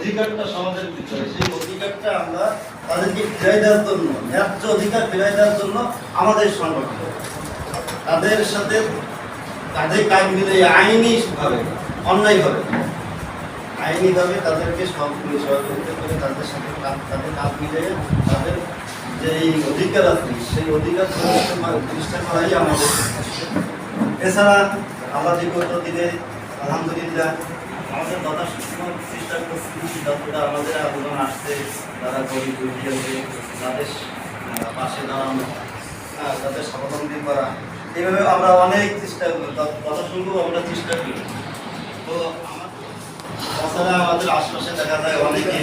অধিকারটা সমাজের ভিতরে, সেই অধিকারটা আমরা তাদেরকে ফিরাই দেওয়ার জন্য, ন্যায্য অধিকার ফিরাই দেওয়ার জন্য আমাদের সংগঠন তাদের সাথে তাদের কাজ মিলে আইনিভাবে, অন্যায়ভাবে, আইনিভাবে তাদেরকে সহযোগিতা করে তাদের সাথে তাদের কাজ মিলে তাদের যে এই অধিকার আছে সেই অধিকার প্রতিষ্ঠা করাই আমাদের। এছাড়া আমরা বিগত দিনে আলহামদুলিল্লাহ আমাদের চেষ্টা করছি যতটা আমাদের আন্দোলন আসছে, তারা গরিব দুঃখী আছে তাদের পাশে দাঁড়ানো, তাদের স্বাবলম্বী করা, এইভাবে আমরা অনেক চেষ্টা করি, যথাসম্ভব আমরা চেষ্টা করি। তো তাছাড়া আমাদের আশপাশে দেখা যায় অনেকে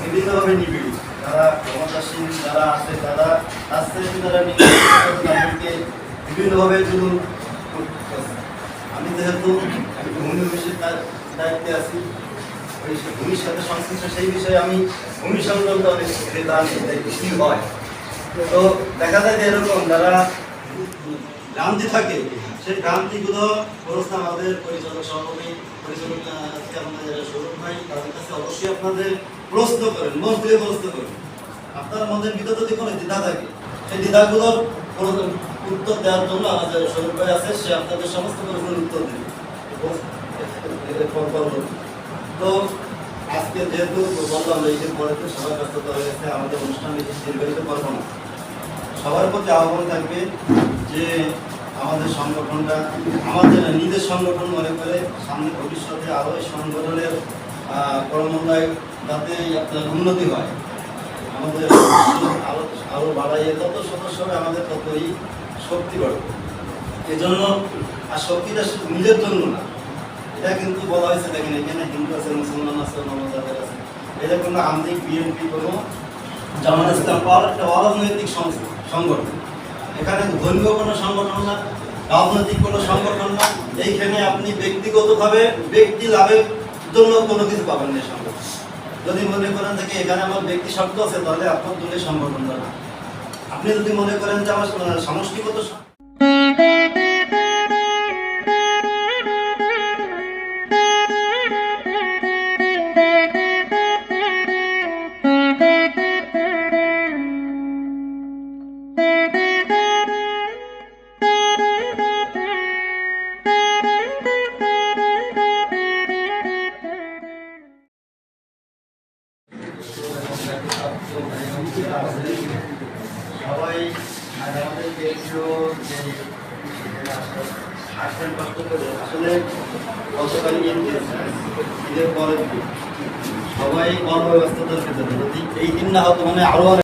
বিভিন্নভাবে নিবিড়, যারা ক্ষমতাসীন যারা আছে তারা আস্তে আস্তে তারা তাদেরকে বিভিন্নভাবে জুলুম করতেছে। আমি যেহেতু ভূমি অফিসের দায়িত্বে আছি, ওই ভূমির সাথে সংশ্লিষ্ট সেই বিষয়ে আমি ভূমি সংক্রান্ত অনেক কি হয়, তো দেখা যায় যে এরকম যারা ভ্রান্তি থাকে সেই ভ্রান্তিগুলো প্রশ্ন আমাদের পরিচালক সভাপতি পরিচালক আমাদের সৌরভ ভাই তাদের কাছে অবশ্যই আপনাদের প্রশ্ন করেন, মন খুলে প্রশ্ন করেন। আপনার মনের ভিতরে যদি কোনো দ্বিধা থাকে সেই দ্বিধাগুলোর উত্তর দেওয়ার জন্য আমাদের সৌরভ ভাই আছে, সে আপনাদের সমস্ত প্রশ্নের উত্তর দেবে। তো আজকে যেহেতু বললাম এই যে পরে তো সবার ব্যস্ততা হয়ে গেছে, আমাদের অনুষ্ঠান দীর্ঘায়িত করবো না, সবার প্রতি আহ্বান থাকবে যে আমাদের সংগঠনটা আমাদের নিজের সংগঠন মনে করে সামনে ভবিষ্যতে আরও এই সংগঠনের কর্মন্বয় যাতে আপনার উন্নতি হয়, আমাদের আরও বাড়াইয়ে যত সদস্য হবে আমাদের ততই শক্তি বাড়বে। এজন্য আর শক্তিটা নিজের জন্য না, এটা কিন্তু বলা হয়েছে দেখেন এখানে হিন্দু আছে, মুসলমান আছে, নবজাতের আছে, এটা কোনো আন্তরিক বিএনপি কোনো জামাত ইসলাম পাওয়ার একটা অরাজনৈতিক সংগঠন, এখানে ধর্মীয় কোনো সংগঠন না, রাজনৈতিক কোনো সংগঠন না, এইখানে আপনি ব্যক্তিগতভাবে ব্যক্তি লাভের জন্য কোনো কিছু পাবেন না সংগঠন। যদি মনে করেন থেকে এখানে আমার ব্যক্তি শব্দ আছে তাহলে আপনার দলের সংগঠন না। আপনি যদি মনে করেন যে আমার সমষ্টিগত সবাই আমাদের কষ্ট করে আসলে গতকাল ঈদের পরে সবাই কর্মব্যস্ততার ক্ষেত্রে যদি এই দিন না হতো মানে আরো